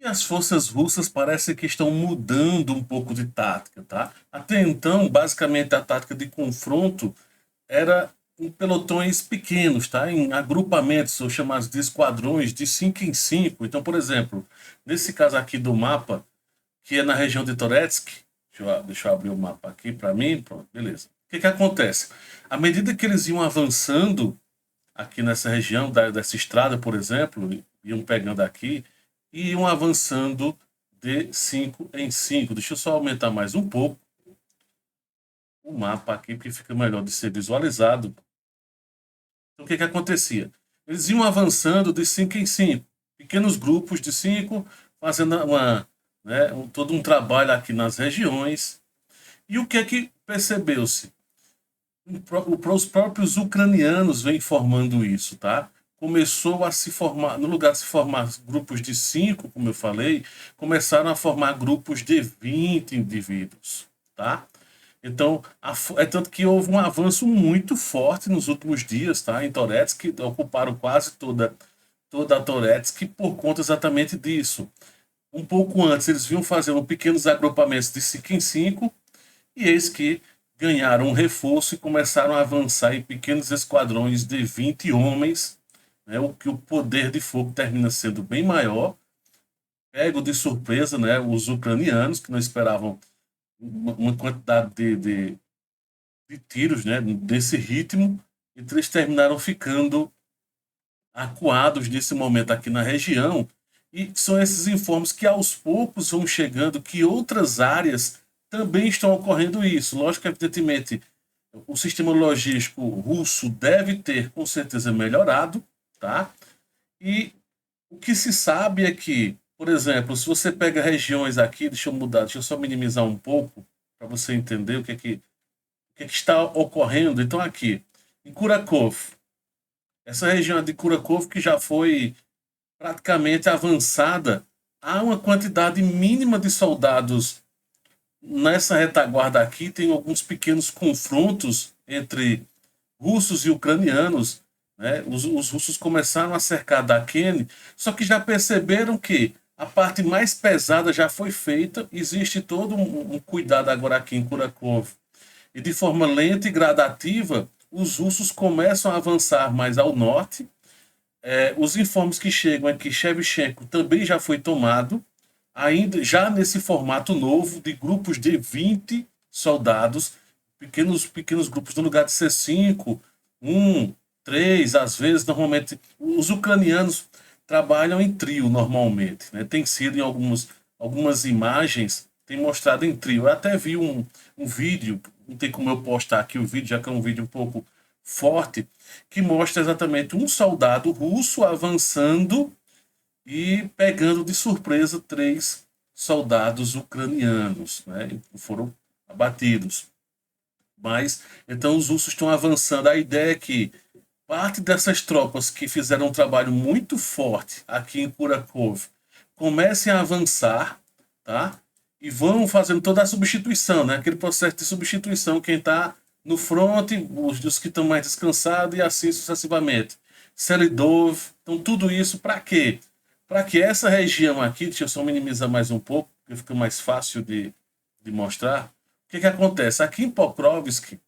E as forças russas parecem que estão mudando um pouco de tática, tá? Até então, basicamente, a tática de confronto era em pelotões pequenos, tá? Em agrupamentos, ou chamados de esquadrões, de 5 em 5. Então, por exemplo, nesse caso aqui do mapa, que é na região de Toretsk, deixa eu abrir o mapa aqui para mim, pronto, beleza. O que acontece? À medida que eles iam avançando aqui nessa região dessa estrada, por exemplo, iam pegando aqui e iam avançando de 5 em 5. Deixa eu só aumentar mais um pouco o mapa aqui, porque fica melhor de ser visualizado. Então, o que acontecia? Eles iam avançando de 5 em 5, pequenos grupos de 5, fazendo todo um trabalho aqui nas regiões. E o que percebeu-se? Os próprios ucranianos vêm formando isso, tá? Começou a se formar, no lugar de se formar grupos de 5, como eu falei, começaram a formar grupos de 20 indivíduos, tá? Então, é tanto que houve um avanço muito forte nos últimos dias, tá? Em Toretsk, que ocuparam quase toda a Toretsk por conta exatamente disso. Um pouco antes, eles vinham fazendo pequenos agrupamentos de 5 em 5, e eis que ganharam um reforço e começaram a avançar em pequenos esquadrões de 20 homens, né? O que o poder de fogo termina sendo bem maior. Pego de surpresa, né, os ucranianos, que não esperavam uma quantidade de tiros, né, desse ritmo, e eles terminaram ficando acuados nesse momento aqui na região. E são esses informes que aos poucos vão chegando que outras áreas também estão ocorrendo isso. Lógico que, evidentemente, o sistema logístico russo deve ter, com certeza, melhorado, tá? E o que se sabe é que, por exemplo, se você pega regiões aqui, deixa eu mudar, deixa eu só minimizar um pouco, para você entender o que está ocorrendo. Então, aqui, em Kurakov, essa região de Kurakov que já foi praticamente avançada, há uma quantidade mínima de soldados nessa retaguarda aqui. Tem alguns pequenos confrontos entre russos e ucranianos, né? Os russos começaram a cercar Dakene, só que já perceberam que a parte mais pesada já foi feita. Existe todo um cuidado agora aqui em Kurakov. E de forma lenta e gradativa, os russos começam a avançar mais ao norte. Os informes que chegam é que Shevchenko também já foi tomado, ainda já nesse formato novo de grupos de 20 soldados, pequenos grupos, no lugar de ser 5, 1, 3, às vezes, normalmente. Os ucranianos trabalham em trio normalmente, né? Tem sido em algumas imagens, tem mostrado em trio. Eu até vi um vídeo, não tem como eu postar aqui o vídeo, já que é um vídeo um pouco forte, que mostra exatamente um soldado russo avançando e pegando de surpresa 3 soldados ucranianos, né? Foram abatidos. Mas, então, os russos estão avançando. A ideia é que parte dessas tropas que fizeram um trabalho muito forte aqui em Kurakov comecem a avançar, tá? E vão fazendo toda a substituição, né? Aquele processo de substituição, quem está no front, os que estão mais descansados e assim sucessivamente. Selidov, então tudo isso para quê? Para que essa região aqui, deixa eu só minimizar mais um pouco, porque fica mais fácil de mostrar. O que acontece? Aqui em Pokrovsk,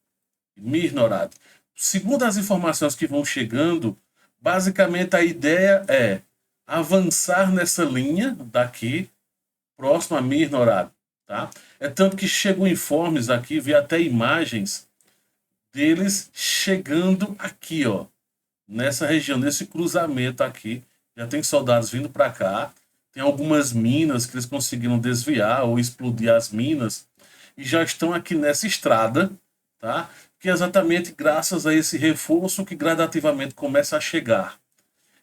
Mirnorad, segundo as informações que vão chegando, basicamente a ideia é avançar nessa linha daqui, próximo a Mirnorad, tá? É tanto que chegam informes aqui, vi até imagens deles chegando aqui, ó, nessa região, nesse cruzamento aqui. Já tem soldados vindo para cá. Tem algumas minas que eles conseguiram desviar ou explodir as minas e já estão aqui nessa estrada, tá? Que é exatamente graças a esse reforço que gradativamente começa a chegar.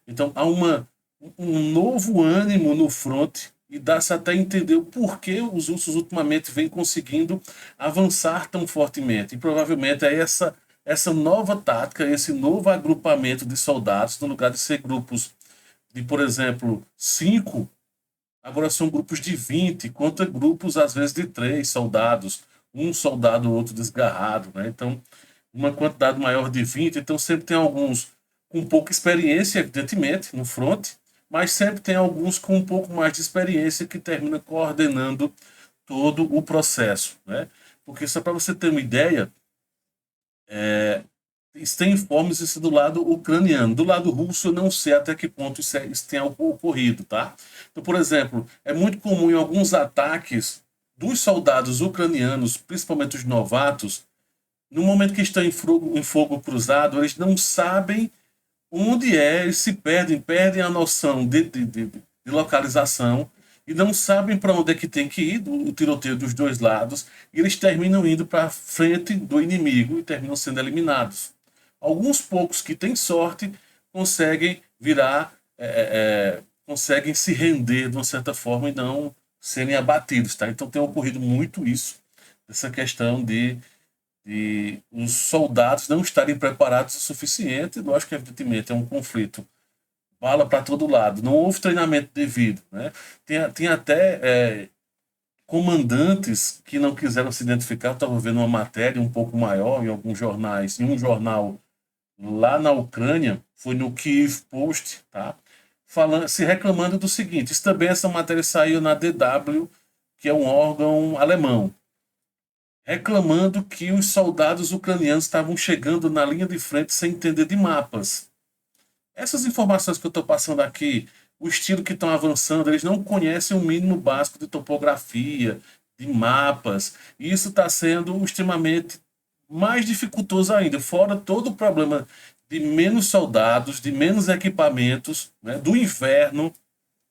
Então há um novo ânimo no front e dá-se até entender o porquê os russos ultimamente vêm conseguindo avançar tão fortemente. E provavelmente é essa nova tática, esse novo agrupamento de soldados, no lugar de ser grupos de, por exemplo, 5, agora são grupos de 20, contra grupos, às vezes, de 3 soldados, um soldado, outro desgarrado, né? Então, uma quantidade maior de 20, então sempre tem alguns com pouca experiência, evidentemente, no front, mas sempre tem alguns com um pouco mais de experiência que termina coordenando todo o processo, né? Porque só para você ter uma ideia, tem informes isso do lado ucraniano. Do lado russo, eu não sei até que ponto isso tenha ocorrido, tá? Então, por exemplo, é muito comum em alguns ataques dos soldados ucranianos, principalmente os novatos, no momento que estão em fogo cruzado, eles não sabem onde é, eles se perdem a noção de localização e não sabem para onde é que tem que ir, o tiroteio dos dois lados, e eles terminam indo para frente do inimigo e terminam sendo eliminados. Alguns poucos que têm sorte conseguem virar, conseguem se render de uma certa forma e não serem abatidos, tá? Então tem ocorrido muito isso, essa questão de os soldados não estarem preparados o suficiente. Eu acho que, evidentemente, é um conflito bala para todo lado. Não houve treinamento devido, né? Tem até comandantes que não quiseram se identificar. Estava vendo uma matéria um pouco maior em alguns jornais, em um jornal lá na Ucrânia, foi no Kyiv Post, tá? Falando, se reclamando do seguinte: isso também, essa matéria saiu na DW, que é um órgão alemão, reclamando que os soldados ucranianos estavam chegando na linha de frente sem entender de mapas. Essas informações que eu estou passando aqui, o estilo que estão avançando, eles não conhecem o mínimo básico de topografia, de mapas, e isso está sendo extremamente mais dificultoso ainda, fora todo o problema de menos soldados, de menos equipamentos, né, do inverno,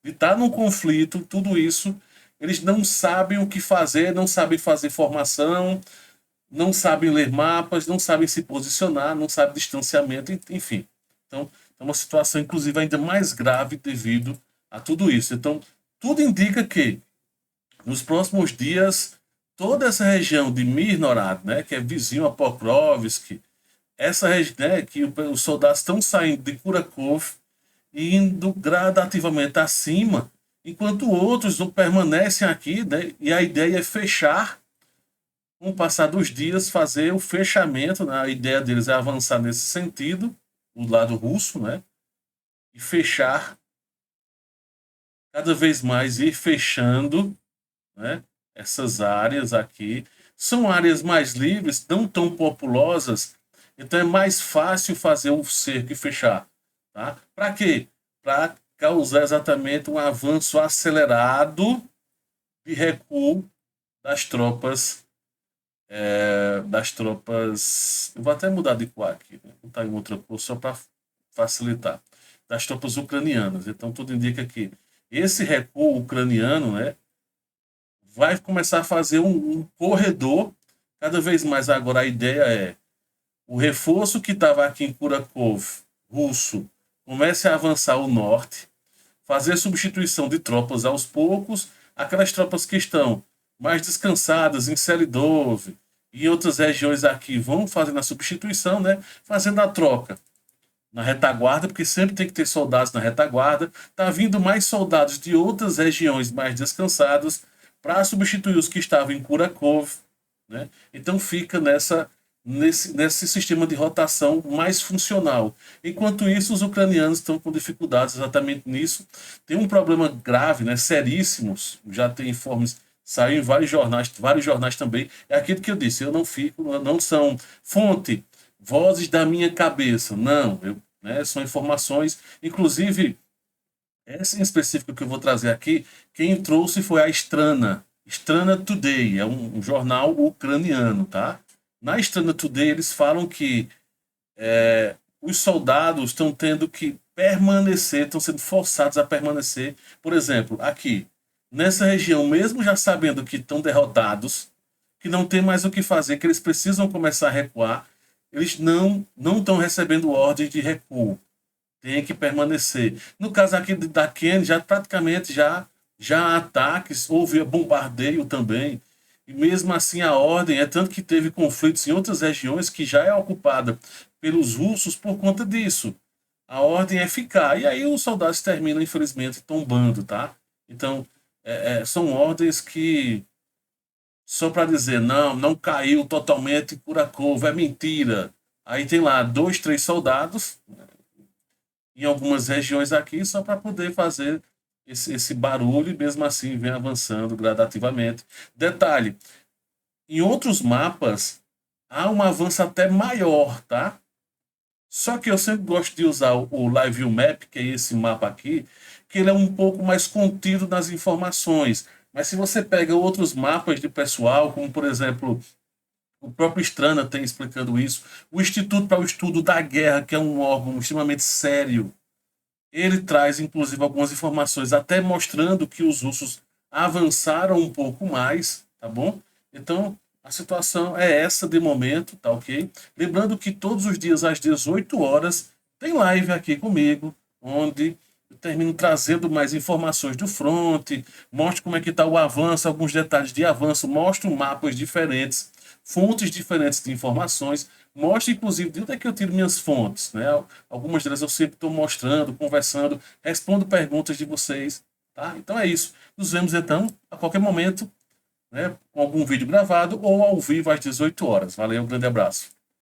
de estar num conflito, tudo isso, eles não sabem o que fazer, não sabem fazer formação, não sabem ler mapas, não sabem se posicionar, não sabem distanciamento, enfim. Então, é uma situação, inclusive, ainda mais grave devido a tudo isso. Então, tudo indica que, nos próximos dias, toda essa região de Mirnorad, né, que é vizinho a Pokrovsk, essa região, né, que os soldados estão saindo de Kurakov e indo gradativamente acima, enquanto outros não permanecem aqui, né, e a ideia é fechar, com o passar dos dias, fazer o fechamento, né, a ideia deles é avançar nesse sentido, do lado russo, né, e fechar cada vez mais, ir fechando, né, essas áreas aqui. São áreas mais livres, não tão populosas, então é mais fácil fazer o cerco e fechar. Tá? Para quê? Para causar exatamente um avanço acelerado de recuo das tropas. Das tropas. Eu vou até mudar de cor aqui, né? Vou botar em outra cor só para facilitar. Das tropas ucranianas. Então, tudo indica que esse recuo ucraniano, né, vai começar a fazer um corredor cada vez mais. Agora, a ideia é o reforço que estava aqui em Kurakov, russo, comece a avançar ao norte, fazer substituição de tropas aos poucos, aquelas tropas que estão mais descansadas em Seridov e em outras regiões aqui vão fazendo a substituição, né, fazendo a troca na retaguarda, porque sempre tem que ter soldados na retaguarda. Tá vindo mais soldados de outras regiões mais descansadas para substituir os que estavam em Kurakov, né? Então fica nesse sistema de rotação mais funcional. Enquanto isso, os ucranianos estão com dificuldades exatamente nisso. Tem um problema grave, né, seríssimos, já tem informes, saiu em vários jornais também. É aquilo que eu disse, eu não fico, não são fonte, vozes da minha cabeça. Não, né, são informações, inclusive, essa em específico que eu vou trazer aqui, quem trouxe foi a Strana. Strana Today, é um jornal ucraniano, tá? Na Strana Today eles falam que os soldados estão tendo que permanecer, estão sendo forçados a permanecer. Por exemplo, aqui, nessa região, mesmo já sabendo que estão derrotados, que não tem mais o que fazer, que eles precisam começar a recuar, eles não estão recebendo ordens de recuo. Tem que permanecer. No caso aqui da Kenya, já praticamente já há ataques, houve bombardeio também. E mesmo assim a ordem é tanto que teve conflitos em outras regiões que já é ocupada pelos russos por conta disso. A ordem é ficar. E aí os soldados terminam, infelizmente, tombando, tá? Então, são ordens que, só para dizer, não caiu totalmente Kurakov, é mentira. Aí tem lá 2, 3 soldados em algumas regiões aqui só para poder fazer esse barulho e mesmo assim vem avançando gradativamente. Detalhe, em outros mapas há um avanço até maior, tá? Só que eu sempre gosto de usar o Live View Map, que é esse mapa aqui, que ele é um pouco mais contido nas informações. Mas se você pega outros mapas de pessoal, como por exemplo, o próprio Strana tem explicando isso, o Instituto para o Estudo da Guerra, que é um órgão extremamente sério, ele traz inclusive algumas informações, até mostrando que os russos avançaram um pouco mais, tá bom? Então, a situação é essa de momento, tá ok? Lembrando que todos os dias às 18 horas tem live aqui comigo, onde eu termino trazendo mais informações do front, mostro como é que está o avanço, alguns detalhes de avanço, mostro mapas diferentes, fontes diferentes de informações, mostro inclusive de onde é que eu tiro minhas fontes, né? Algumas delas eu sempre estou mostrando, conversando, respondo perguntas de vocês, tá? Então é isso. Nos vemos então a qualquer momento, né, com algum vídeo gravado ou ao vivo às 18 horas. Valeu, um grande abraço.